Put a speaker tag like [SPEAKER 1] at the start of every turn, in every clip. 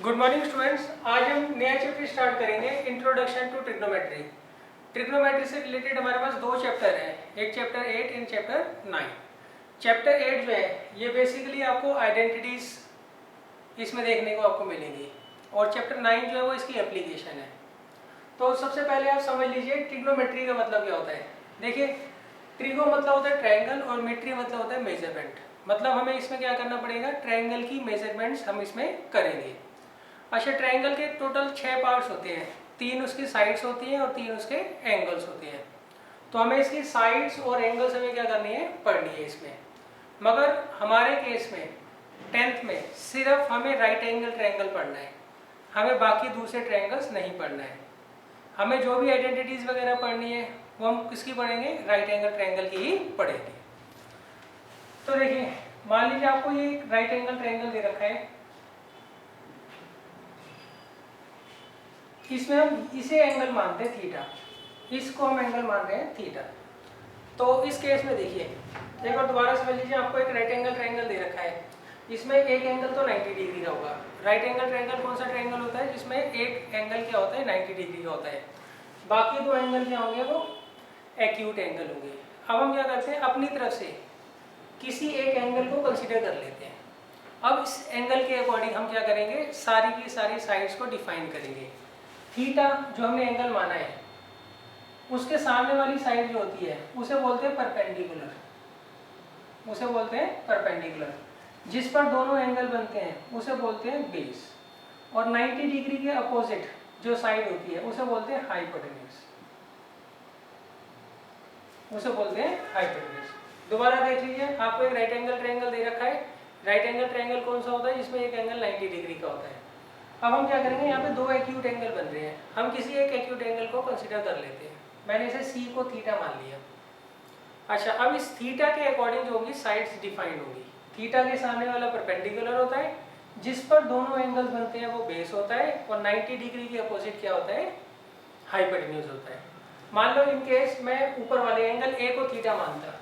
[SPEAKER 1] Good morning students. आज हम नया चैप्टर स्टार्ट करेंगे, इंट्रोडक्शन टू ट्रिग्नोमेट्री। ट्रिग्नोमेट्री से रिलेटेड हमारे पास दो चैप्टर हैं, एक चैप्टर 8 एंड चैप्टर 9। चैप्टर 8 जो है ये बेसिकली आपको आइडेंटिटीज इसमें देखने को आपको मिलेंगी और चैप्टर 9 जो है वो इसकी एप्लीकेशन है। तो सबसे पहले आप समझ लीजिए ट्रिग्नोमेट्री का मतलब क्या होता है। देखिए, ट्रिगो मतलब होता है ट्रायंगल और मेट्री मतलब होता है मेजरमेंट। मतलब हमें इसमें क्या करना पड़ेगा, ट्रायंगल की मेजरमेंट्स हम इसमें करेंगे। अच्छा, ट्रायंगल के टोटल 6 पार्ट्स होते हैं, 3 उसकी साइड्स होती हैं और 3 उसके एंगल्स होते हैं। तो हमें इसकी साइड्स और एंगल्स हमें क्या करनी है, पढ़नी है इसमें। मगर हमारे केस में 10th में सिर्फ हमें राइट एंगल ट्रायंगल पढ़ना है, हमें बाकी दूसरे ट्रायंगल्स नहीं पढ़ना है। हमें जो भी आइडेंटिटीज वगैरह पढ़नी है वो हम किसकी पढ़ेंगे, राइट एंगल ट्रायंगल की ही पढ़ेंगे। तो देखिए, मान लीजिए आपको ये राइट एंगल ट्रायंगल दे रखा है, इसमें हम इसे एंगल मानते हैं थीटा, इसको हम एंगल मान रहे हैं थीटा। तो इस केस में देखिए, एक बार दोबारा समझ लीजिए, आपको एक राइट एंगल ट्रायंगल दे रखा है, इसमें एक एंगल तो 90 डिग्री का होगा। राइट एंगल ट्रायंगल कौन सा ट्रायंगल होता है जिसमें एक एंगल क्या होता है, 90 डिग्री का होता है। बाकी दो एंगल क्या होंगे, वो एक्यूट एंगल होंगे। अब हम क्या करते हैं, अपनी तरफ से किसी एक एंगल को कंसिडर कर लेते हैं। अब इस एंगल के अकॉर्डिंग हम क्या करेंगे, सारी की सारी साइड्स को डिफाइन करेंगे। थीटा जो हमने एंगल माना है, उसके सामने वाली साइड जो होती है उसे बोलते हैं परपेंडिकुलर, उसे बोलते हैं परपेंडिकुलर। जिस पर दोनों एंगल बनते हैं उसे बोलते हैं बेस। और 90 डिग्री के अपोजिट जो साइड होती है उसे बोलते हैं हाइपोटेन्यूज, उसे बोलते हैं हाइपोटेन्यूज। दोबारा देख लीजिए, आपको एक राइट एंगल ट्रायंगल दे रखा है। राइट एंगल ट्रायंगल कौन सा होता है, जिसमें एक एंगल 90 डिग्री का होता है। अब हम क्या करेंगे, यहाँ पे दो एक्यूट एंगल बन रहे हैं, हम किसी एक एक्यूट एंगल को कंसीडर कर लेते हैं। मैंने इसे सी को थीटा मान लिया। अच्छा, अब इस थीटा के अकॉर्डिंग जो होंगी साइड्स डिफाइंड होगी। थीटा के सामने वाला परपेंडिकुलर होता है, जिस पर दोनों एंगल्स बनते हैं वो बेस होता है, और 90 डिग्री के अपोजिट क्या होता है, हाइपोटेन्यूज होता है। मान लो इन केस मैं ऊपर वाले एंगल ए को थीटा मानता,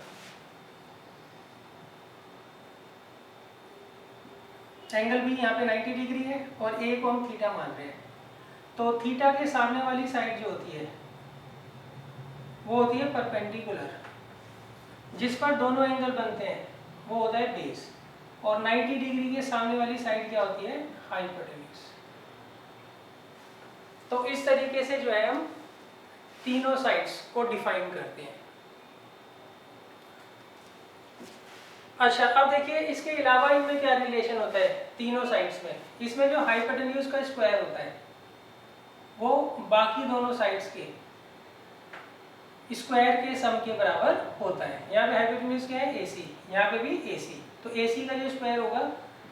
[SPEAKER 1] एंगल भी यहाँ पे 90 डिग्री है और ए को हम थीटा मान रहे हैं। तो थीटा के सामने वाली साइड जो होती है वो होती है परपेंडिकुलर, जिस पर दोनों एंगल बनते हैं वो होता है बेस, और 90 डिग्री के सामने वाली साइड क्या होती है, हाइपोटेन्यूज। तो इस तरीके से जो है हम तीनों साइड्स को डिफाइन करते हैं। अच्छा, अब देखिए इसके अलावा इनमें क्या रिलेशन होता है तीनों साइड्स में। इसमें जो हाइपोटेन्यूज का स्क्वायर होता है वो बाकी दोनों साइड्स के स्क्वायर के सम के बराबर होता है। यहाँ पे हाइपोटेन्यूज क्या है, AC, यहाँ पे भी AC। तो AC का जो स्क्वायर होगा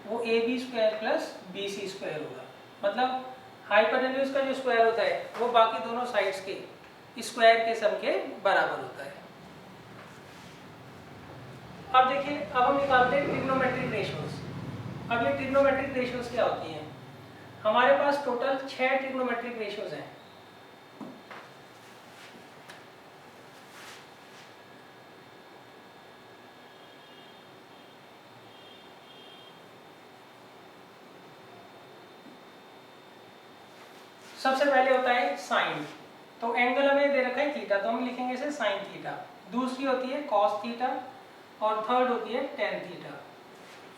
[SPEAKER 1] वो AB square plus BC square होगा। मतलब हाइपोटेन्यूज का जो स्क्वायर होता है वो बाकी दोनों साइड्स के स्क्वायर के सम के बराबर होता है। अब देखिए, अब हम निकालते हैं ट्रिग्नोमेट्रिक रेशियोज। अब ये ट्रिग्नोमेट्रिक रेशियोज क्या होती हैं, हमारे पास टोटल 6 ट्रिग्नोमेट्रिक रेशियोज हैं। सबसे पहले होता है साइन। तो एंगल हमें दे रखा है थीटा, तो हम लिखेंगे इसे साइन थीटा। दूसरी होती है कॉस थीटा, और थर्ड होती है टेन थीटा।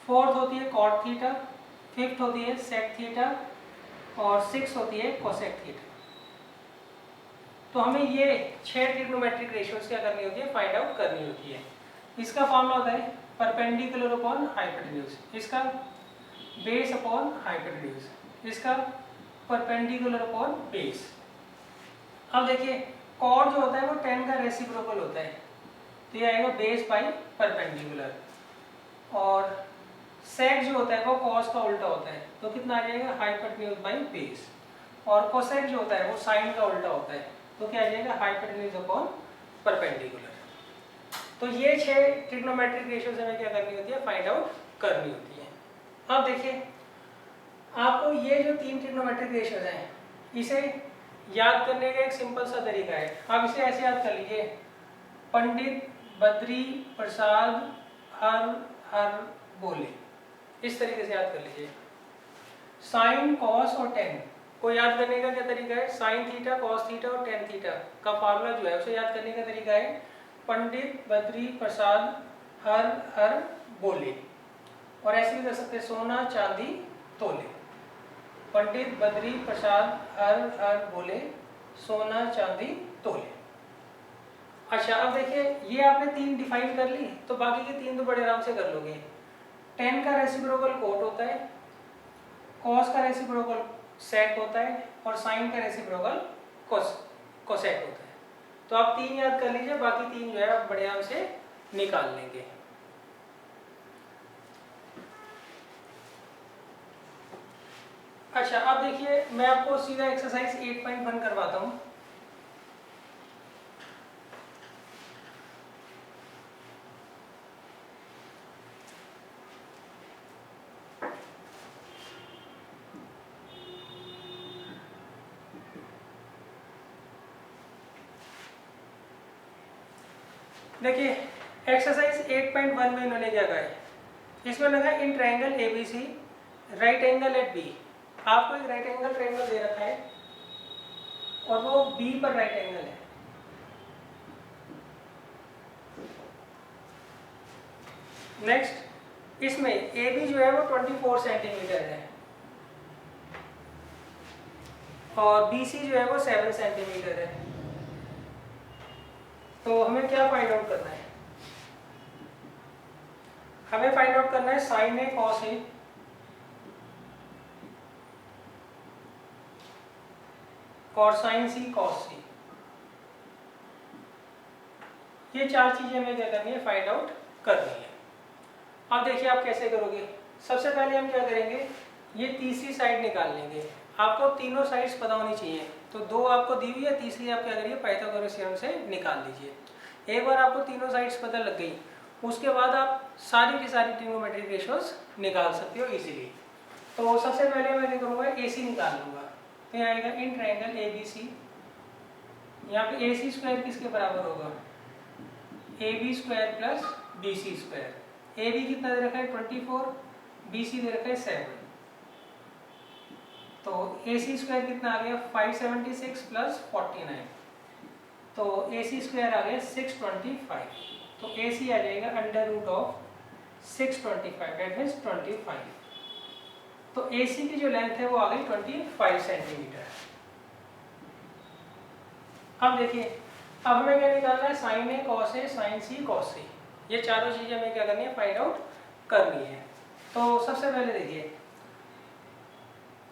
[SPEAKER 1] फोर्थ होती है कॉट थीटा, फिफ्थ होती है सेक थीटा, और सिक्स होती है कोसेक थीटा। तो हमें ये 6 ट्रिग्नोमेट्रिक रेशियोज क्या करनी होती है, फाइंड आउट करनी होती है। इसका फॉर्मूला होता है परपेंडिकुलर अपॉन हाइपोटेन्यूज, इसका बेस अपॉन हाइपोटेन्यूज, इसका परपेंडिकुलर अपॉन बेस। अब देखिए, कॉट जो होता है वो 10 का रेसिप्रोकल होता है, तो ये आएगा बेस बाई परपेंडिकुलर। और सेक जो होता है वो कॉस का उल्टा होता है, तो कितना आ जाएगा, हाइपोटेन्यूज बाई बेस। और कोसेक जो होता है वो साइन का उल्टा होता है, तो क्या आ जाएगा, हाइपोटेन्यूज अपॉन परपेंडिकुलर। तो ये 6 ट्रिग्नोमेट्रिक रेशियोज हमें क्या करनी होती है, फाइंड आउट करनी होती है। अब देखिए, आपको ये जो 3 ट्रिग्नोमेट्रिक रेशियोज हैं इसे याद करने का एक सिंपल सा तरीका है। आप इसे ऐसे याद कर लीजिए, पंडित बद्री प्रसाद हर हर बोले, इस तरीके से याद कर लीजिए। साइन कॉस और टेन को याद करने का क्या तरीका है? साइन थीटा कॉस थीटा और टेन थीटा का फार्मूला जो है उसे याद करने का तरीका है पंडित बद्री प्रसाद हर हर बोले, और ऐसे भी कर सकते हैं सोना चांदी तोले। पंडित बद्री प्रसाद हर हर बोले, सोना चांदी तोले। अच्छा अब देखिए ये आपने तीन डिफाइन कर ली, तो बाकी के तीन तो बड़े आराम से कर लोगे। टेन का रेसिप्रोकल कोट होता है, कॉस का रेसिप्रोकल सेक होता है, और साइन का रेसिप्रोकल कोसेक होता है। तो आप तीन याद कर लीजिए, बाकी तीन जो है आप बड़े आराम से निकाल लेंगे। अच्छा अब देखिए मैं आपको सीधा एक्सरसाइज 8.1 करवाता हूँ। देखिए एक्सरसाइज 8.1 में इन्होंने क्या कहा है, इसमें लगा in triangle ABC right angle at B. आपको एक राइट एंगल ट्रायंगल दे रखा है और वो बी पर राइट एंगल है। नेक्स्ट इसमें ए बी जो है वो 24 सेंटीमीटर है और बी सी जो है वो 7 सेंटीमीटर है। तो हमें क्या फाइंड आउट करना है? हमें फाइंड आउट करना है साइन ए कॉस ए और साइन सी कॉस सी। ये चार चीजें हमें क्या करनी है? फाइंड आउट करनी है। अब देखिए आप कैसे करोगे। सबसे पहले हम क्या करेंगे, ये तीसरी साइड निकाल लेंगे। आपको तीनों साइड्स पता होनी चाहिए, तो दो आपको दी हुई है, तीसरी आप क्या करिए पाइथागोरस थ्योरम से निकाल लीजिए। एक बार आपको तीनों साइड्स पता लग गई, उसके बाद आप सारी की सारी ट्रिग्नोमेट्रिक रेशियोज निकाल सकते हो इजीली। तो सबसे पहले मैं क्या करूँगा, ए सी निकाल लूँगा। तो यहाँ आएगा in triangle A B C, यहाँ पे ए सी स्क्वायर किसके बराबर होगा? A B square plus B C square. A B कितना दे रखा है 24, बी सी दे रखा है 7। तो ए सी स्क्वायर कितना आ गया 576 प्लस 49, तो ए सी स्क्वायर आ गया 625। तो ए सी आ जाएगा under root of 625, that means 25। तो ए सी की जो लेंथ है वो आ गई 25 सेंटीमीटर। अब देखिए अब हमें क्या निकालना है, sign A cos A sign C cos सी। ये चारों चीजें हमें क्या करनी है, फाइंड आउट करनी है। तो सबसे पहले देखिए,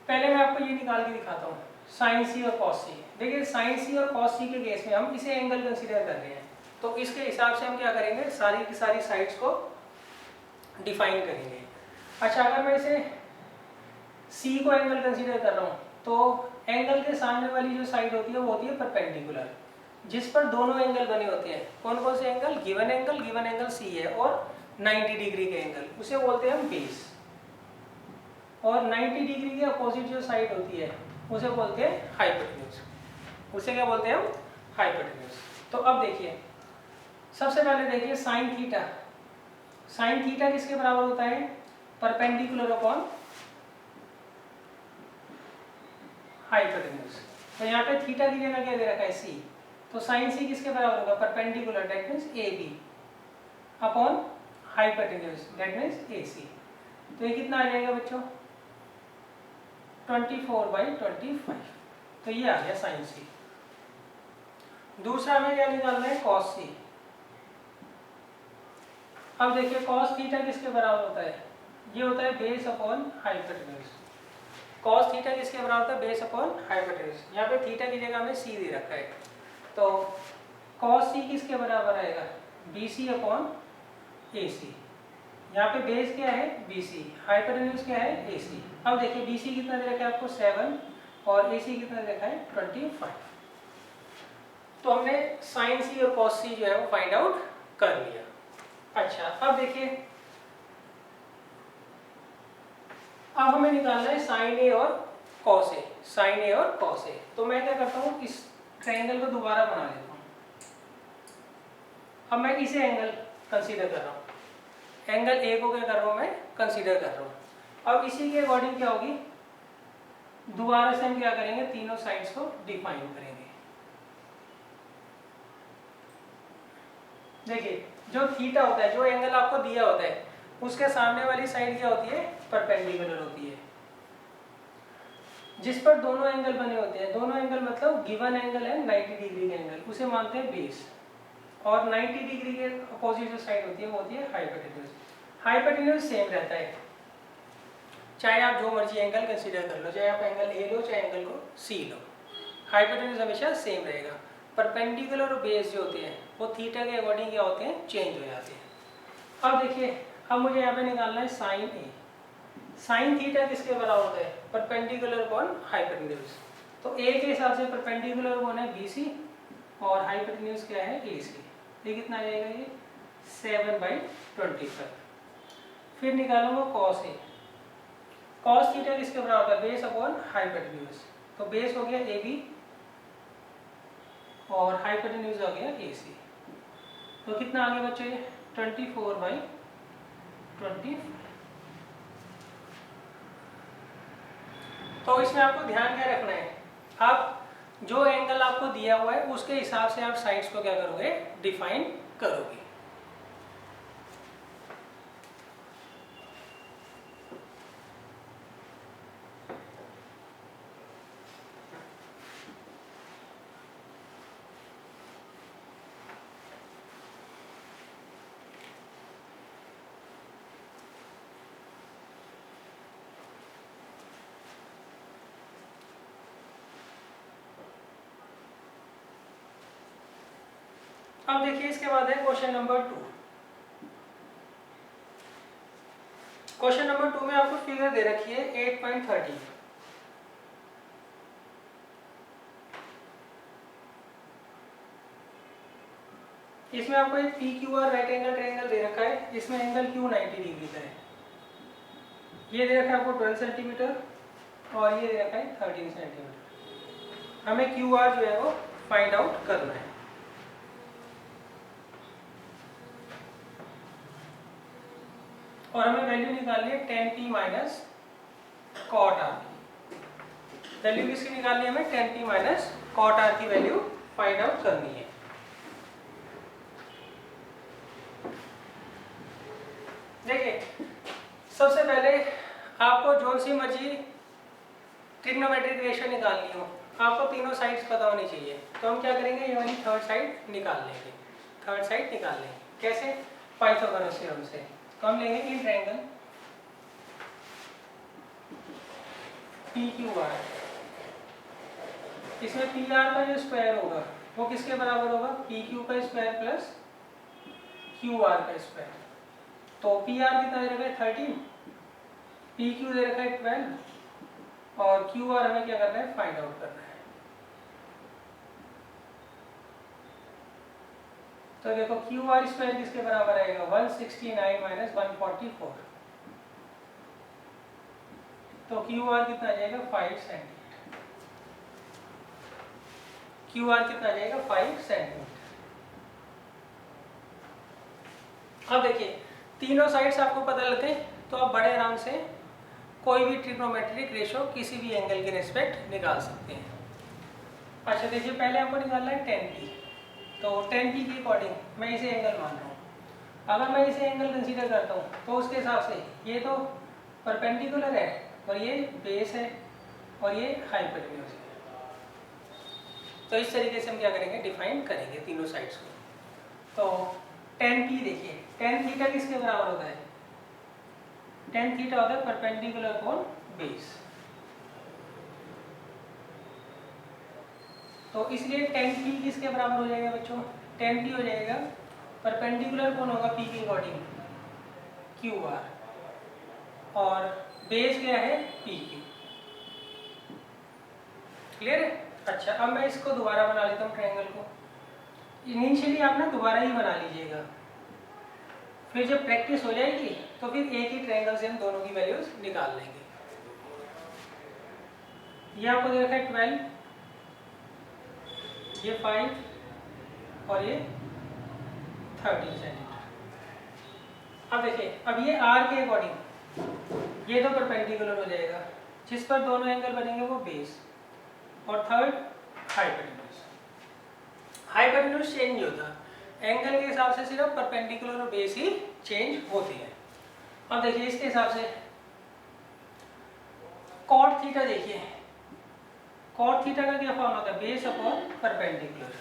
[SPEAKER 1] पहले मैं आपको ये निकाल के दिखाता हूँ साइन सी और कॉस सी। देखिए साइन सी और कॉस सी के केस में हम इसे एंगल कंसीडर कर रहे हैं, तो इसके हिसाब से हम क्या करेंगे, सारी की सारी साइड्स को डिफाइन करेंगे। अच्छा अगर मैं इसे सी को एंगल कंसीडर कर रहा हूँ, तो एंगल के सामने वाली जो साइड होती है वो होती है परपेंडिकुलर, जिस पर दोनों एंगल बने होते हैं। कौन कौन से एंगल? गिवन एंगल सी है और 90 डिग्री के एंगल, उसे बोलते हैं हम बेस। और 90 डिग्री के अपोजिट जो साइड होती है उसे बोलते हैं हाइपोटेन्यूज। उसे क्या बोलते हैं हम? हाइपोटेन्यूज। तो अब देखिए सबसे पहले देखिए साइन थीटा। साइन थीटा किसके बराबर होता है? Perpendicular upon hypotenuse. तो यहाँ पे थीटा की जगह क्या दे रखा है? सी। तो साइन सी किसके बराबर होगा? Perpendicular, that means A B upon hypotenuse, that means A C. तो ये कितना आ जाएगा बच्चों? 24/25। तो ये आ गया साइन सी। दूसरा हमें क्या निकालना है? कॉस सी। अब देखिए कॉस थीटा किसके बराबर होता है? ये होता है base upon hypotenuse. Cos theta किसके बराबर होता है? Base upon hypotenuse. यहाँ पे थीटा की जगह हमें सी दे रखा है, तो कॉस सी किसके बराबर आएगा? बी सी अपॉन ए सी। यहाँ पे बेस क्या है? बी सी, हाइपोटेन्यूज क्या है? ए सी। अब देखिए बी सी कितना दे रखा है आपको? 7 और ए सी कितना दे रखा है? 25। तो हमने साइन सी और कॉस सी जो है वो फाइंड आउट कर लिया। अच्छा अब देखिए अब हमें निकालना है साइन ए और कॉस ए। साइन ए और कॉस ए। तो मैं क्या करता हूँ, इस ट्रायंगल को दोबारा बना लेता हूँ। अब मैं इसे एंगल कंसीडर कर रहा हूँ, एंगल ए को क्या कर रहा हूँ मैं? कंसीडर कर रहा हूँ। अब इसी के अकॉर्डिंग क्या होगी, दोबारा से हम क्या करेंगे, तीनों साइड्स को डिफाइन करेंगे। देखिए जो थीटा होता है, जो एंगल आपको दिया होता है, उसके सामने वाली साइड क्या होती है, परपेंडिकुलर होती है, जिस पर दोनों एंगल बने होते हैं। दोनों एंगल मतलब गिवन एंगल है 90 डिग्री का एंगल, उसे मानते हैं बेस। और 90 डिग्री के अपोजिट जो साइड होती है वो होती है हाइपोटेन्यूज। हाइपोटेन्यूज सेम रहता है, चाहे आप जो मर्जी एंगल कंसीडर कर लो, चाहे आप एंगल ए लो चाहे एंगल को सी लो, हाइपोटेन्यूज हमेशा सेम रहेगा। परपेंडिकुलर और बेस जो होते हैं वो थीटा के अकॉर्डिंग क्या होते हैं, चेंज हो जाते हैं। अब देखिए, अब मुझे यहाँ पे निकालना है साइन ए। साइन थीटा किसके बराबर होता है, परपेंडिकुलर अपॉन हाइपोटेन्यूज। तो ए के हिसाब से परपेंडिकुलर कौन है, BC, और हाइपोटेन्यूज क्या है, AC। ये कितना आ जाएगा, ये 7/25। फिर निकालूंगा कॉस ए। कॉस थीटा किसके बराबर है, बेस अपॉन हाइपोटेन्यूज। तो बेस हो गया AB और हाइपोटेन्यूज हो गया AC। तो कितना आगे बच्चों, ये 24/25। तो इसमें आपको ध्यान क्या रखना है, आप जो एंगल आपको दिया हुआ है उसके हिसाब से आप साइड्स को क्या करोगे, डिफाइन करोगे। अब देखिए इसके बाद है क्वेश्चन नंबर 2। क्वेश्चन नंबर 2 में आपको फिगर दे रखी है 8.30। इसमें आपको एक PQR राइट एंगल ट्रायंगल दे रखा है, इसमें एंगल Q 90 डिग्री का है। ये दे रखा है आपको 12 सेंटीमीटर और ये दे रखा है 13 सेंटीमीटर। हमें QR जो है वो फाइंड आउट करना है। और हमें वैल्यू निकालनी है tan P minus cot R। Value किसकी निकालनी है, हमें tan P minus cot R की वैल्यू फाइंड आउट करनी है। देखिए सबसे पहले आपको जो सी मर्जी ट्रिग्नोमेट्रिक रेशियो निकालनी हो, आपको तीनों साइड्स पता होनी चाहिए। तो हम क्या करेंगे, ये वाली थर्ड साइड निकाल लेंगे। थर्ड साइड निकाल लेंगे कैसे, पाइथागोरस थ्योरम से। तो हम लेंगे इन ट्रायंगल PQR। इसमें PR का जो स्क्वायर होगा वो किसके बराबर होगा, PQ का स्क्वायर प्लस QR का स्क्वायर। तो PR कितना दे रखा है 13, PQ दे रखा है 12 और QR हमें क्या करना है, फाइंड आउट करना है। तो देखो QR स्क्वायर किसके बराबर आएगा, 169 माइनस 144। तो QR कितना आ जाएगा 5 सेंटीमीटर। QR कितना आ जाएगा 5 सेंटीमीटर। अब देखिए तीनों साइड्स आपको पता लगते हैं, तो आप बड़े आराम से कोई भी ट्रिग्नोमेट्रिक रेशियो किसी भी एंगल के रिस्पेक्ट निकाल सकते हैं। अच्छा देखिए पहले हमको निकालना है tan P। तो tan P के अकॉर्डिंग मैं इसे एंगल मान रहा हूँ। अगर मैं इसे एंगल कंसीडर करता हूँ तो उसके हिसाब से ये तो परपेंडिकुलर है और ये बेस है और ये हाइपोटेन्यूज है। तो इस तरीके से हम क्या करेंगे, डिफाइन करेंगे तीनों साइड्स को। तो tan P देखिए, tan थीटा किसके बराबर होता है, tan थीटा होता है परपेंडिकुलर अपॉन बेस। तो इसलिए tan P किसके बराबर हो जाएगा बच्चों, tan P हो जाएगा परपेंडिकुलर कौन होगा P के अकॉर्डिंग, QR, और बेस क्या है PQ। क्लियर है। अच्छा अब मैं इसको दोबारा बना लेता हूँ ट्रायंगल को। इनिशियली आप ना दोबारा ही बना लीजिएगा, फिर जब प्रैक्टिस हो जाएगी तो फिर एक ही ट्रायंगल से हम दोनों की वैल्यूज निकाल लेंगे। ये आपको दे रखा है 12, ये 5 और ये 13 सेंटीमीटर। अब देखिए अब ये R के अकॉर्डिंग ये तो परपेंडिकुलर हो जाएगा, जिस पर दोनों एंगल बनेंगे वो बेस, और थर्ड हाइपोटेन्यूज। हाइपोटेन्यूज चेंज नहीं होता, एंगल के हिसाब से सिर्फ परपेंडिकुलर और बेस ही चेंज होती है। अब देखिए इसके हिसाब से कॉट थीटा, देखिए कॉट थीटा का क्या फॉर्म होता है, बेस अपॉन परपेंडिकुलर।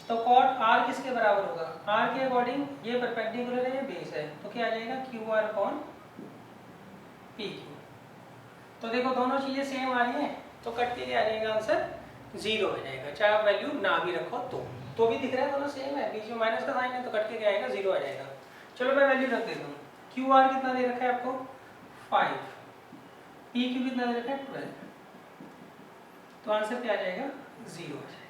[SPEAKER 1] तो कॉट आर किसके बराबर होगा, आर के अकॉर्डिंग ये परपेंडिकुलर है ये बेस है, तो क्या आ जाएगा Q R upon P Q. तो देखो दोनों चीजें सेम आ रही हैं, तो कट के क्या आ जाएगा आंसर 0 हो जाएगा, चाहे आप वैल्यू ना भी रखो तो भी दिख रहा है दोनों सेम है, बीच में माइनस का साइन है तो कट के क्या आएगा 0 आ जाएगा। चलो मैं वैल्यू रख देता हूँ, क्यू आर कितना दे रखा है आपको 5, पी क्यू कितना दे रखा है 12, तो आंसर क्या आ जाएगा 0 आ जाएगा।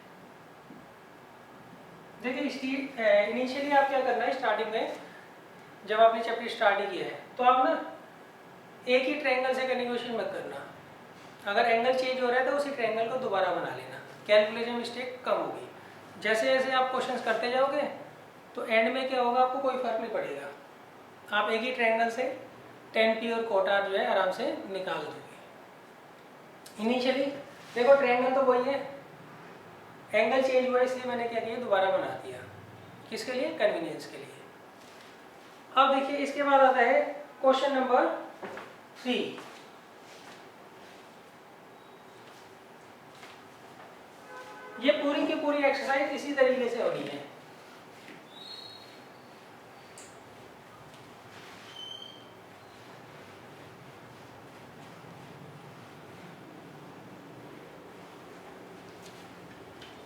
[SPEAKER 1] देखिए इनिशियली आप क्या करना है, स्टार्टिंग में जब आपने चैप्टर स्टार्ट ही किया है तो आप ना एक ही ट्रायंगल से कंटिन्यूएशन मत करना, अगर एंगल चेंज हो रहा है तो उसी ट्रायंगल को दोबारा बना लेना, कैलकुलेशन मिस्टेक कम होगी। जैसे जैसे आप क्वेश्चंस करते जाओगे तो एंड में क्या होगा आपको कोई फर्क नहीं पड़ेगा, आप एक ही ट्रायंगल से tan p और cot r जो है आराम से निकाल दोगे। इनिशियली देखो ट्रायंगल तो वही है, एंगल चेंज हुआ इसलिए मैंने क्या किया दोबारा बना दिया, किसके लिए, कन्वीनियंस के लिए। अब देखिए इसके बाद आता है क्वेश्चन नंबर 3। ये पूरी की पूरी एक्सरसाइज इसी तरीके से हो रही है।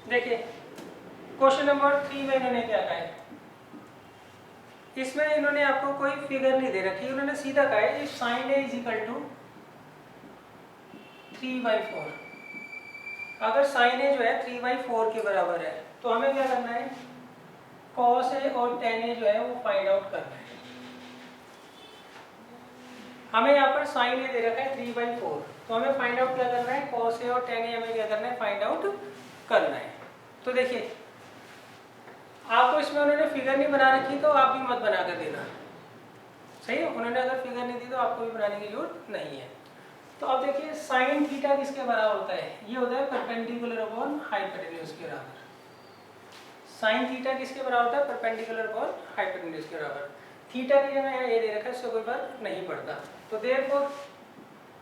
[SPEAKER 1] देखिए क्वेश्चन नंबर 3 में इन्होंने क्या कहा है, इसमें इन्होंने आपको कोई फिगर नहीं दे रखी, उन्होंने सीधा कहा है if sin a is equal to 3/4, अगर sin a जो है 3/4 के बराबर है तो हमें क्या करना है, cos a और tan a जो है वो फाइंड आउट करना है। हमें यहाँ पर sin a दे रखा है 3/4, तो हमें फाइंड आउट क्या करना है, cos a और tan a हमें क्या करना है, फाइंड आउट करना है। तो देखिए आपको इसमें उन्होंने फिगर नहीं बना रखी तो आप भी मत बना कर देना, सही है, उन्होंने अगर फिगर नहीं दी तो आपको भी बनाने की जरूरत नहीं है। तो अब देखिए साइन थीटा किसके बराबर होता है, ये होता है परपेंडिकुलर अपॉन हाइपोटेन्यूज के बराबर। साइन थीटा किसके बराबर होता है, परपेंडिकुलर अपॉन हाइपोटेन्यूज के बराबर। थीटा की जगह ये दे रखा है, इससे कोई फर्क नहीं पड़ता। तो देयरफॉर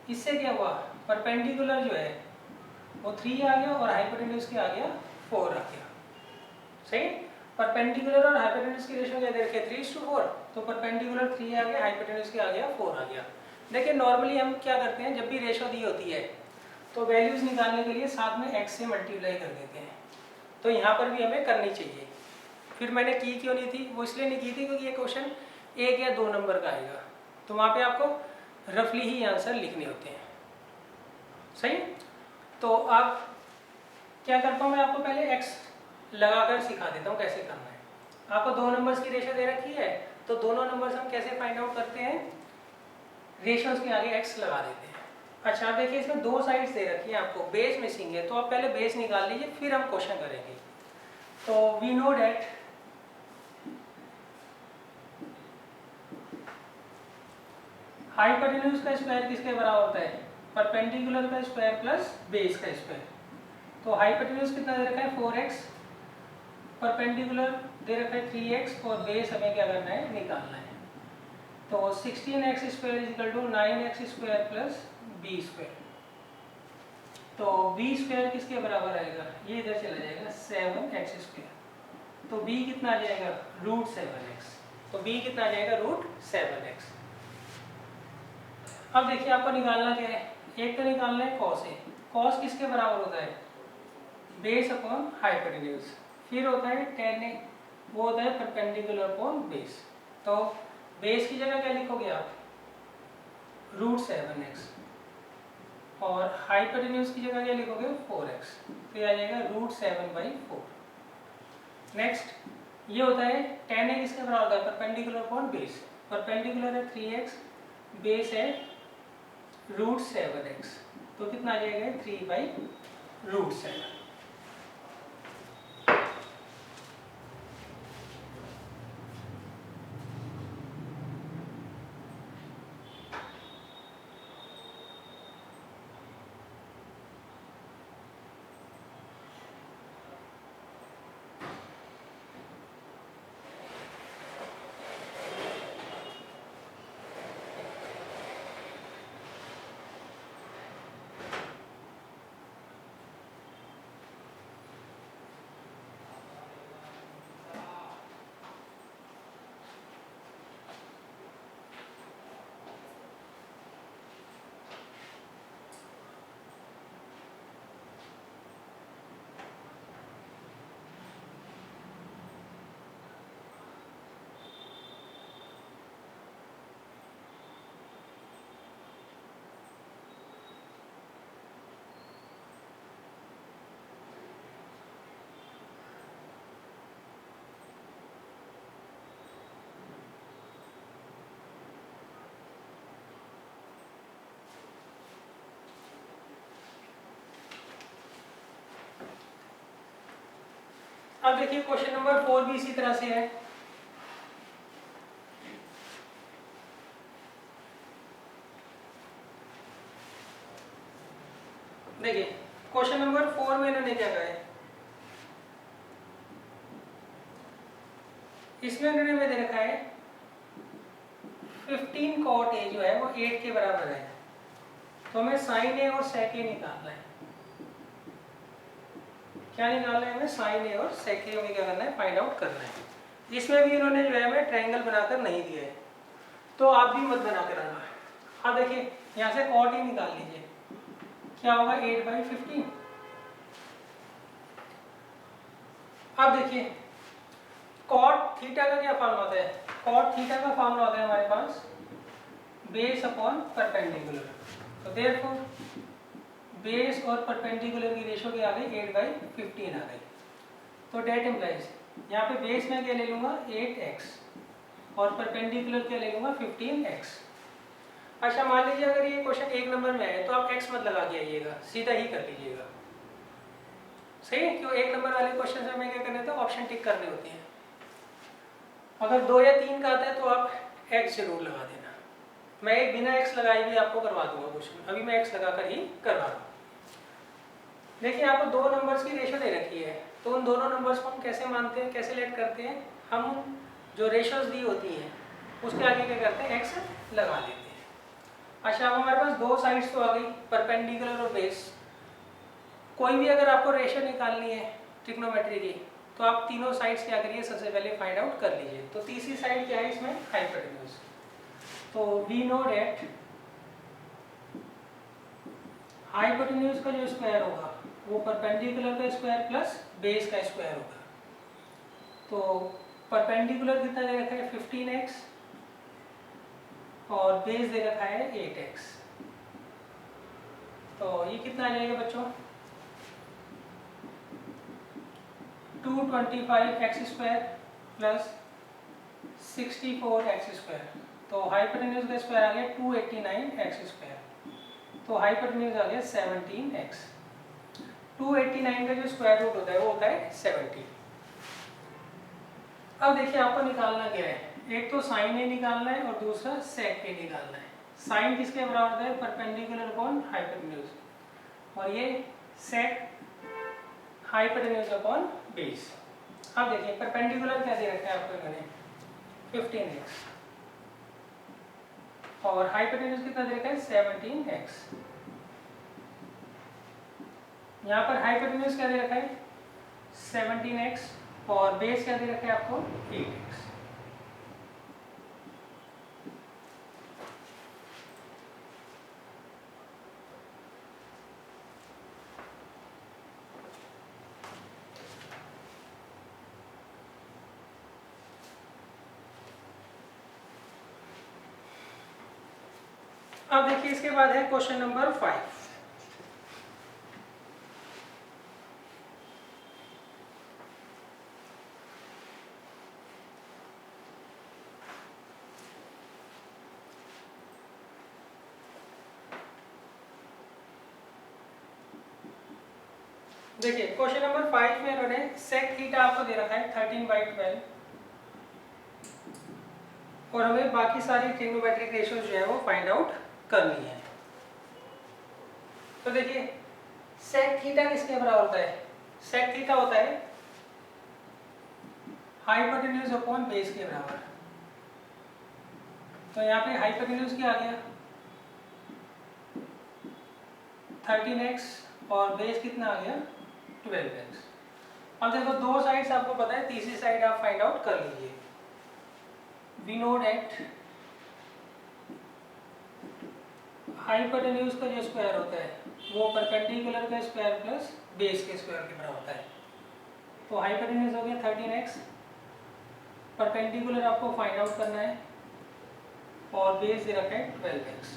[SPEAKER 1] इससे क्या हुआ, परपेंडिकुलर जो है वो 3 आ गया और हाइपोटेन्यूज के आ गया 4 आ गया, सही। परपेंडिकुलर और हाइपोटेन्यूज की रेशियो क्या दे रखी है 3:4, तो परपेंडिकुलर 3 आ गया, हाइपोटेन्यूज के आ गया 4 आ गया। देखिए नॉर्मली हम क्या करते हैं, जब भी रेशियो दी होती है तो वैल्यूज निकालने के लिए साथ में x से मल्टीप्लाई कर देते हैं, तो यहाँ पर भी हमें करनी चाहिए। फिर मैंने की क्यों नहीं थी, वो इसलिए नहीं की थी क्योंकि ये क्वेश्चन 1 या 2 नंबर का आएगा, तो वहाँ पे आपको रफली ही आंसर लिखने होते हैं, सही। तो आप क्या करता हूँ, मैं आपको पहले x लगाकर सिखा देता हूँ कैसे करना है। आपको 2 नंबर्स की रेशियो दे रखी है, तो दोनों नंबर्स हम कैसे फाइंड आउट करते हैं, रेशियोज के आगे x लगा देते हैं। अच्छा देखिए इसमें 2 साइड्स दे रखी है आपको, बेस मिसिंग है, तो आप पहले बेस निकाल लीजिए फिर हम क्वेश्चन करेंगे। तो वी नो डेट हाइपोटेन्यूज का स्क्वायर किसके बराबर होता है, परपेंडिकुलर का स्क्वायर प्लस बेस का स्क्वायर। तो हाइपोटेन्यूज कितना दे रखा है 4x, परपेंडिकुलर दे रखा है 3x और बेस हमें क्या करना है, निकालना है। तो 16x square is equal to 9x square plus b square. तो b स्क्वायर किसके बराबर आएगा, ये इधर चला जाएगा 7x स्क्वायर, तो b कितना आ जाएगा √7x, तो b कितना आ जाएगा √7x। अब देखिए आपको निकालना क्या है, एक तो निकालना है cos a, cos किसके बराबर होता है, बेस अपॉन हाइपोटेन्यूज, फिर होता है tan a, वो होता है परपेंडिकुलर अपॉन बेस। तो बेस की जगह क्या लिखोगे आप √7x, और हाइपोटेन्यूज की जगह क्या लिखोगे 4x, तो ये आ जाएगा √7/4। नेक्स्ट ये होता है tan a किसके बराबर होता है, परपेंडिकुलर अपॉन बेस, परपेंडिकुलर है 3x, बेस है √7x, तो कितना आ जाएगा 3/√7। अब देखिए क्वेश्चन नंबर 4 भी इसी तरह से है। देखिए क्वेश्चन नंबर 4 में इन्होंने क्या कहा है, इसमें इन्होंने दे रखा है 15 cot a जो है वो 8 के बराबर है, तो हमें sin a और sec a निकालना है। क्या निकालना है हमें? sin a और sec a हमें क्या करना है, फाइंड आउट करना है। इसमें भी इन्होंने जो है हमें ट्रायंगल बनाकर नहीं दिया है, तो आप भी मत बना कर आना। अब देखिए यहाँ से cot a निकाल लीजिए, क्या होगा 8/15। अब देखिए cot थीटा का क्या फॉर्मूला होता है, cot थीटा का फॉर्मूला होता है हमारे पास बेस अपॉन परपेंडिकुलर। तो देयरफॉर बेस और परपेंडिकुलर की रेशो क्या आ गई, 8/15 आ गई। तो डेट इम्प्लाइज यहाँ पे बेस में क्या ले लूँगा 8x और परपेंडिकुलर क्या ले लूँगा 15x। अच्छा मान लीजिए अगर ये क्वेश्चन 1 नंबर में है तो आप x मत लगा के आइएगा, सीधा ही कर लीजिएगा, सही है? क्यों 1 नंबर वाले क्वेश्चन से हमें क्या करने थे, ऑप्शन टिक करने होते हैं। अगर 2 या 3 का आता है तो आप x जरूर लगा देना। मैं एक बिना x लगाए भी आपको करवा दूंगा क्वेश्चन, अभी मैं x लगाकर ही करवा रहा हूँ। देखिए आपको 2 नंबर्स की रेशो दे रखी है, तो उन दोनों नंबर्स को हम कैसे मानते हैं, कैसे लेट करते हैं, हम जो रेशोज दी होती हैं उसके आगे क्या करते हैं, x लगा देते हैं। अच्छा अब हमारे पास दो साइड्स तो आ गई, परपेंडिकुलर और बेस। कोई भी अगर आपको रेशो निकालनी है ट्रिग्नोमेट्री की, तो आप तीनों साइड्स क्या करिए, सबसे पहले फाइंड आउट कर लीजिए। तो तीसरी साइड क्या है इसमें, हाइपोटेन्यूज। तो वी नो डेट हाइपोटेन्यूज का जो स्क्वायर होगा वो परपेंडिकुलर का स्क्वायर प्लस बेस का स्क्वायर होगा। तो परपेंडिकुलर कितना दे रखा है 15x और बेस दे रखा है 8x। तो ये कितना आ जाएगा बच्चों, 225x square plus 64x square. तो हाइपोटेन्यूज का स्क्वायर आ गया 289x स्क्वायर। तो हाइपोटेन्यूज आ गया 17x। 289 का जो स्क्वायर रूट होता है वो होता है 70। अब देखिए आपको निकालना क्या है, एक तो साइन ए निकालना है और दूसरा सेक ए निकालना है। साइन किसके बराबर होता है, परपेंडिकुलर अपॉन हाइपोटेन्यूज, और ये सेक हाइपोटेन्यूज अपॉन बेस। अब देखिए परपेंडिकुलर क्या दे रखा है आपको इन्होंने 15x और हाइपोटेन्यूज कितना दे रखा है 17x। यहाँ पर हाइपोटेन्यूज क्या दे रखा है 17x और बेस क्या दे रखा है आपको 8x। अब देखिए इसके बाद है क्वेश्चन नंबर 5। देखिए क्वेश्चन नंबर 5 में इन्होंने सेक थीटा आपको दे रखा है 13/12 और हमें बाकी सारी ट्रिग्नोमेट्रिक रेशियोज जो है वो फाइंड आउट करनी है। तो देखिए सेक थीटा किसके बराबर होता है, सेक थीटा होता है हाइपोटेन्यूज अपॉन बेस के बराबर। तो यहाँ पे हाइपोटेन्यूज क्या आ गया 13x और बेस कितना आ गया 12x। अब देखो दो साइड्स आपको पता है, तीसरी साइड आप फाइंड आउट कर लीजिए। वी नो डेट हाइपोटेन्यूज का जो स्क्वायर होता है वो परपेंडिकुलर का स्क्वायर प्लस बेस के स्क्वायर के बराबर होता है। तो हाइपोटेन्यूज हो गया 13x, परपेंडिकुलर आपको फाइंड आउट करना है और बेस दे रखा है 12x।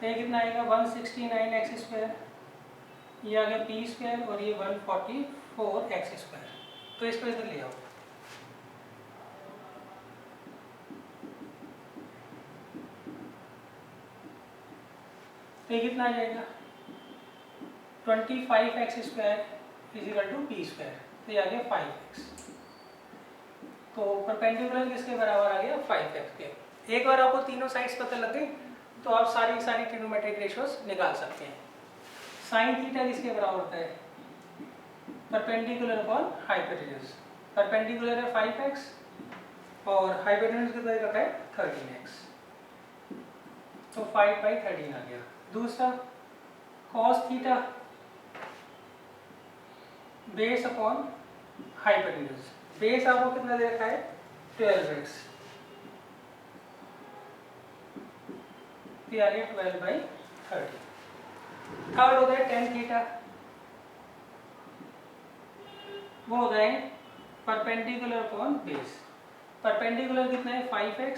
[SPEAKER 1] ये कितना आएगा 169x स्क्वायर, ये आ गया p स्क्वायर और ये 144x स्क्वायर। तो इसको इधर ले आओ। तो ये कितना आ जाएगा 25x square is equal to p square. तो ये आ गया 5x। तो परपेंडिकुलर किसके बराबर आ गया 5x के। एक बार आपको तीनों साइड्स पता लग गई तो आप सारी ट्रिग्नोमेट्रिक रेशियोज निकाल सकते हैं। साइन थीटा किसके बराबर होता है परपेंडिकुलर अपॉन हाइपोटेन्यूज। परपेंडिकुलर है 5x और हाइपोटेन्यूज कितना रखा है 13x, तो 5/13 आ गया। दूसरा cos theta base upon hypotenuse. Base आपको कितना दे रखा है 12x, तो आ गया 12/13। थर्ड होता है tan थीटा, वो होता है परपेंडिकुलर अपॉन बेस। परपेंडिकुलर कितना है 5x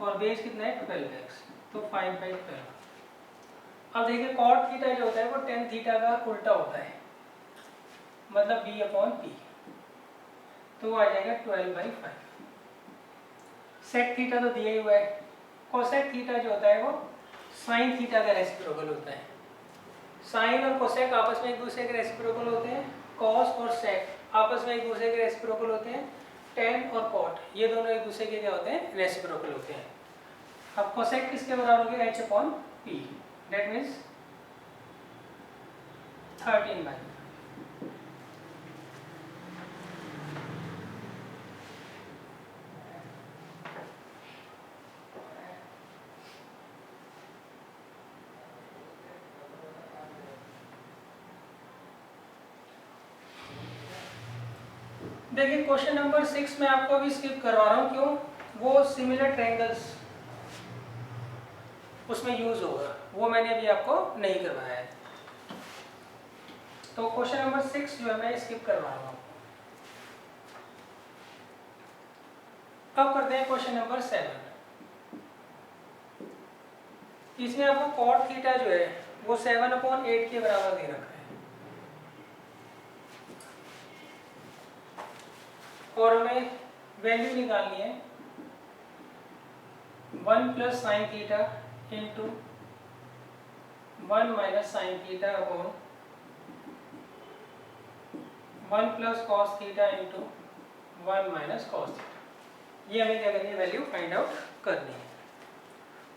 [SPEAKER 1] और बेस कितना है 12x, तो 5/12। अब देखिए cot थीटा जो होता है वो tan थीटा का उल्टा होता है, मतलब b/p, तो वो आ जाएगा 12/5। sec थीटा तो दिया ही हुआ है। cosec थीटा जो होता है वो sin थीटा का रेसिप्रोकल होता है। sin और cosec आपस में एक दूसरे के रेसिप्रोकल होते हैं, cos और sec आपस में एक दूसरे के रेसिप्रोकल होते हैं, tan और cot ये दोनों एक दूसरे के क्या होते हैं रेसिप्रोकल होते हैं। अब cosec किसके बराबर हो गया h/p, दैट मीन्स 13/5। देखिए क्वेश्चन नंबर 6 में आपको अभी स्किप करवा रहा हूँ, क्यों? वो सिमिलर ट्रायंगल्स उसमें यूज होगा, वो मैंने अभी आपको नहीं करवाया है। तो क्वेश्चन नंबर 6 जो है मैं स्किप करवा रहा हूँ। अब करते हैं क्वेश्चन नंबर 7। इसमें आपको cot थीटा जो है वो 7/8 के बराबर दे रखा है और हमें वैल्यू निकालनी है 1 + sin theta into 1 - sin theta upon 1 + cos theta into 1 - cos theta. ये हमें क्या करनी है वैल्यू फाइंड आउट करनी है।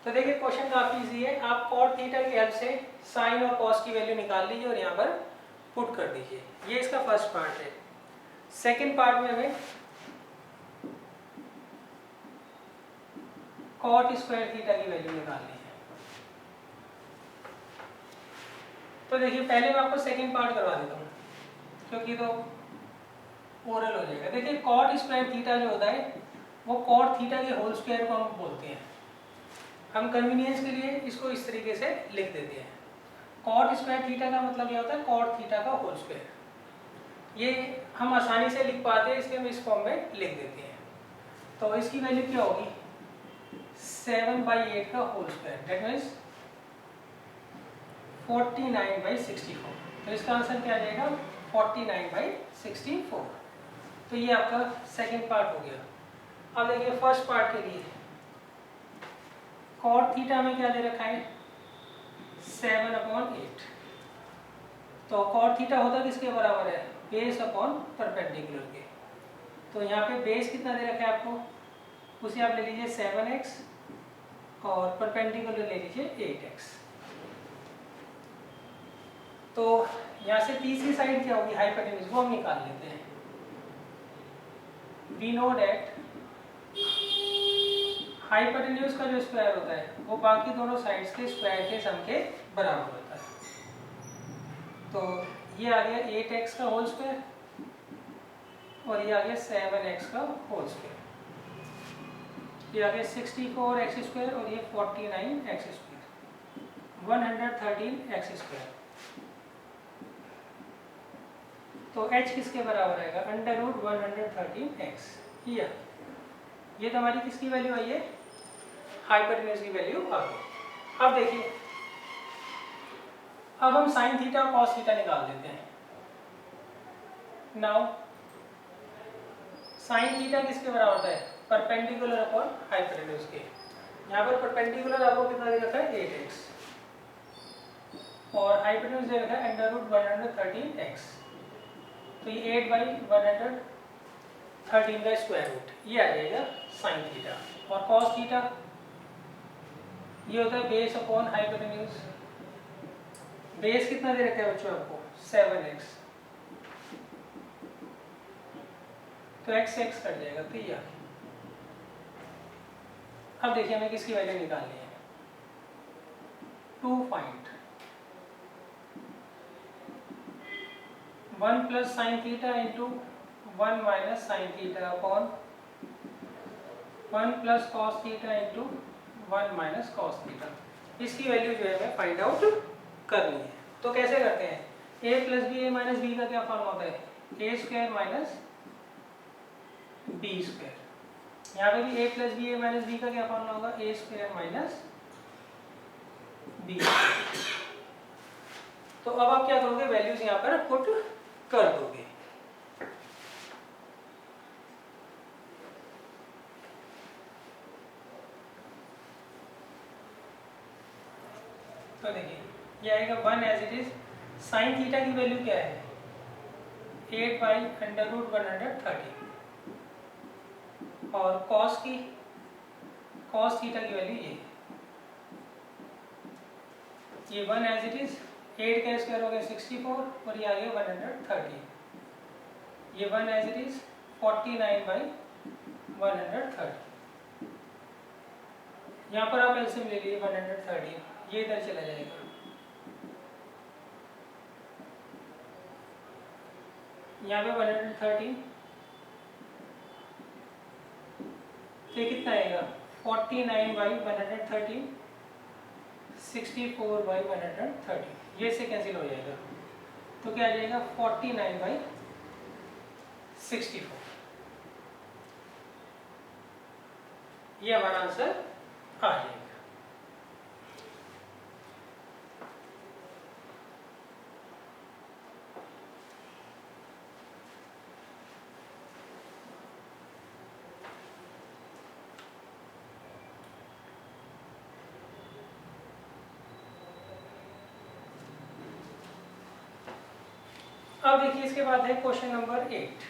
[SPEAKER 1] तो देखिए क्वेश्चन काफी इजी है। आप cot थीटा की हेल्प से sin और cos की वैल्यू निकाल लीजिए और यहाँ पर पुट कर दीजिए। ये इसका फर्स्ट पार्ट है। सेकंड पार्ट में हमें cot स्क्वायर थीटा की वैल्यू निकालनी है। तो देखिए पहले मैं आपको सेकंड पार्ट करवा देता हूँ क्योंकि तो ओरल हो जाएगा। देखिए cot स्क्वायर थीटा जो होता है वो cot थीटा के होल स्क्वायर को हम बोलते हैं। हम कन्वीनियंस के लिए इसको इस तरीके से लिख देते हैं। cot स्क्वायर थीटा का मतलब क्या होता है cot थीटा का होल स्क्वायर। ये हम आसानी से लिख पाते हैं इसलिए हम इस फॉर्म में लिख देते हैं। तो इसकी वैल्यू क्या होगी 7/8 का होल स्क्वायर, दैट मीन्स 49/64। तो इसका आंसर क्या आ जाएगा 49/64। तो ये आपका सेकंड पार्ट हो गया। अब देखिए फर्स्ट पार्ट के लिए cot थीटा में क्या दे रखा है 7/8। तो cot थीटा होता किसके बराबर है बेस अपॉन परपेंडिकुलर के। तो यहाँ पे बेस कितना दे रखा है आपको, उसे आप ले लीजिए 7x और परपेंडिकुलर ले लीजिए 8x। तो यहाँ से तीसरी साइड क्या होगी हाइपोटेन्यूज, वो हम निकाल लेते हैं। वी नो दैट हाइपोटेन्यूज का जो स्क्वायर होता है वो बाकी दोनों साइड्स के स्क्वायर के सम के बराबर होता है। तो ये आ गया 8x का होल स्क्वायर और ये आ गया 7x का होल स्क्वायर। ये आ गया 64x स्क्वायर और ये 49x स्क्वायर 113x स्क्वायर। तो h किसके बराबर आएगा √113x। ये तो हमारी किसकी वैल्यू आई है हाइपोटेन्यूज की वैल्यू आ गई। अब देखिए अब हम sin थीटा और cos थीटा निकाल देते हैं। नाउ sin थीटा किसके बराबर होता है परपेंडिकुलर अपॉन हाइपोटेन्यूज के। यहाँ पर परपेंडिकुलर आपको कितना दे रखा है 8x और हाइपोटेन्यूज दे रखा है √113x। तो ये 8/113 का स्क्वायर रूट ये आ जाएगा साइन थीटा। और कॉस थीटा ये होता है बेस अपॉन हाइपोटेन्यूज। बेस कितना दे रखा है बच्चों आपको 7x, तो x कट जाएगा तो ये। अब देखिए हमें किसकी वैल्यू निकालनी है। 2 find 1 plus sine theta into 1 minus sine theta upon 1 plus cos theta into 1 minus cos theta. इसकी वैल्यू जो है हमें फाइंड आउट करनी है। तो कैसे करते हैं, a plus B A minus B का क्या फॉर्म होता है, A square minus B square. यहाँ पे भी a plus B A minus B का क्या फॉर्मूला होगा, ए स्क्वायर माइनस बी। तो अब आप क्या करोगे, वैल्यूज यहाँ पर पुट कर दोगे। तो देखिए ये आएगा 1 as it is. Sine theta की वैल्यू क्या है 8/√130 और कॉस थीटा की वैल्यू ये 1 एज इट इज। 8 का स्क्वायर हो गया 64 और ये आ गया 130। ये 1 एज इट इज 49/130। यहाँ पर आप एलसीएम ले लीजिए 130, ये इधर चला जाएगा। यहाँ पे 130 तो कितना आएगा 49/130, 64/130, ये से कैंसिल हो जाएगा तो क्या आ जाएगा 49/64। ये हमारा आंसर आ जाएगा। अब देखिए इसके बाद है क्वेश्चन नंबर 8।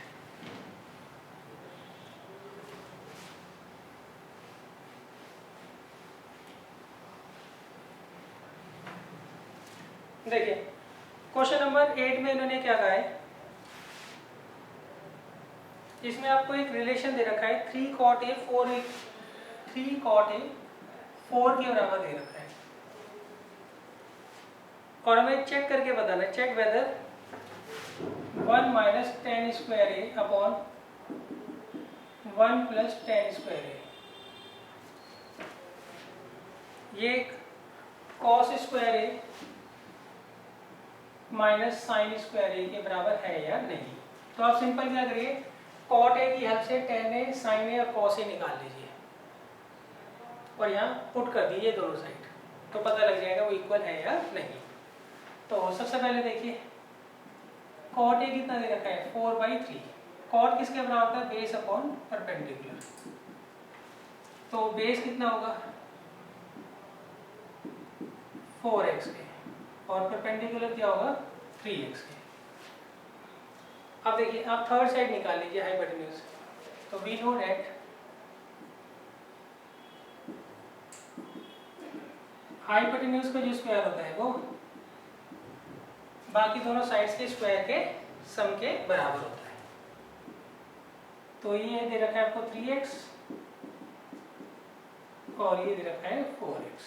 [SPEAKER 1] देखिए क्वेश्चन नंबर 8 में इन्होंने क्या कहा है, इसमें आपको एक रिलेशन दे रखा है 3 cot A 4 के बराबर दे रखा है और हमें चेक करके बताना है, check whether 1 minus tan square A upon 1 plus tan square A ये cos square A minus sine square A के बराबर है या नहीं। तो आप सिंपल क्या करिए, cot A की हेल्प से tan A, sin A और cos A निकाल लीजिए और यहाँ पुट कर दीजिए दोनों साइड, तो पता लग जाएगा वो इक्वल है या नहीं। तो सबसे पहले देखिए cot A कितना दे रखा है 4/3। cot किसके बराबर होता है, बेस अपॉन परपेंडिकुलर। तो बेस कितना होगा 4x के और परपेंडिकुलर क्या होगा 3x के। अब देखिए आप थर्ड साइड निकाल लीजिए हाइपोटेन्यूज। तो वी नो दैट हाइपोटेन्यूज का जो स्क्वायर होता है वो बाकी दोनों साइड्स के स्क्वायर के सम के बराबर होता है। तो ये दे रखा है आपको 3x और ये दे रखा है 4x।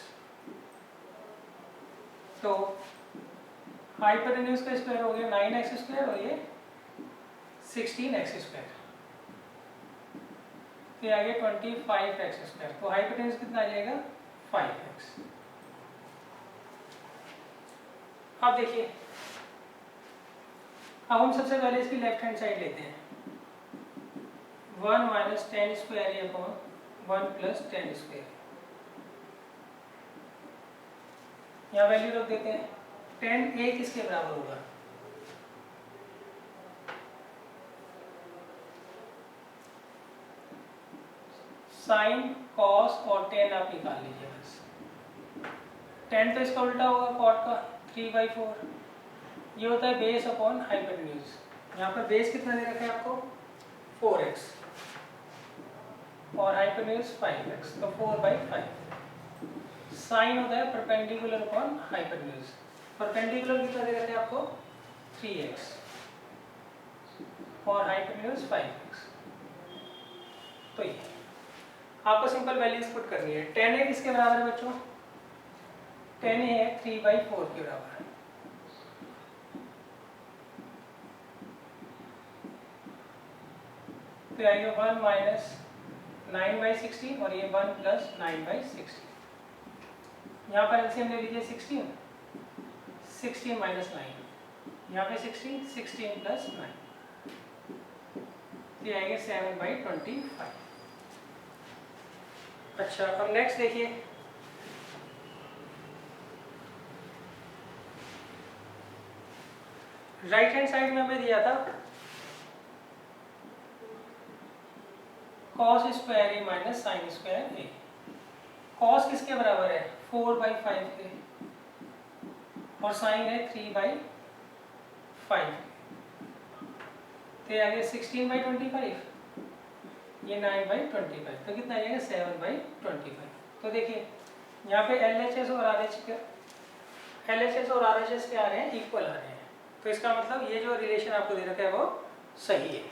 [SPEAKER 1] तो हाइपोटेन्यूज का स्क्वायर हो गया 9x स्क्वायर और ये 16x स्क्वायर, तो ये आ गया 25x स्क्वायर। तो हाइपोटेन्यूज कितना आ जाएगा 5x। अब देखिए अब हम सबसे पहले इसकी लेफ्ट हैंड साइड लेते हैं 1 minus tan square A upon 1 plus tan square. यहाँ वैल्यू रख देते हैं। tan A किसके बराबर होगा, साइन कॉस और tan आप निकाल लीजिए बस। tan तो इसका उल्टा होगा cot का 3/4। ये होता है बेस अपॉन हाइपोटेन्यूज। यहाँ पर बेस कितना दे रखा है आपको 4x और हाइपोटेन्यूज 5x, तो 4/5। साइन होता है परपेंडिकुलर अपॉन हाइपोटेन्यूज। परपेंडिकुलर कितना दे रखा है आपको 3x और हाइपोटेन्यूज 5x। तो ये आपको सिंपल वैल्यूज पुट करनी है। 10a किसके बराबर है बच्चों? 10a है 3/4 के बराबर है। तो आएगा 1 माइनस 9/16 और ये 1 प्लस 9/16। यहाँ पर एलसीएम ले लीजिए 16, 16 माइनस 9, यहाँ पे 16, 16 प्लस 9, ये आएगा 7/25। अच्छा, अब नेक्स्ट देखिए, राइट हैंड साइड में हमें दिया था cos स्क्वायर ए माइनस साइन स्क्वायर ए। cos किसके बराबर है 4/5 के और साइन है 3/5। तो आगे 16/25, ये 9/25, तो कितना आएगा 7/25। तो देखिए यहाँ पे LHS और RHS क्या आ रहे हैं, इक्वल आ रहे हैं। तो इसका मतलब ये जो रिलेशन आपको दे रखा है वो सही है।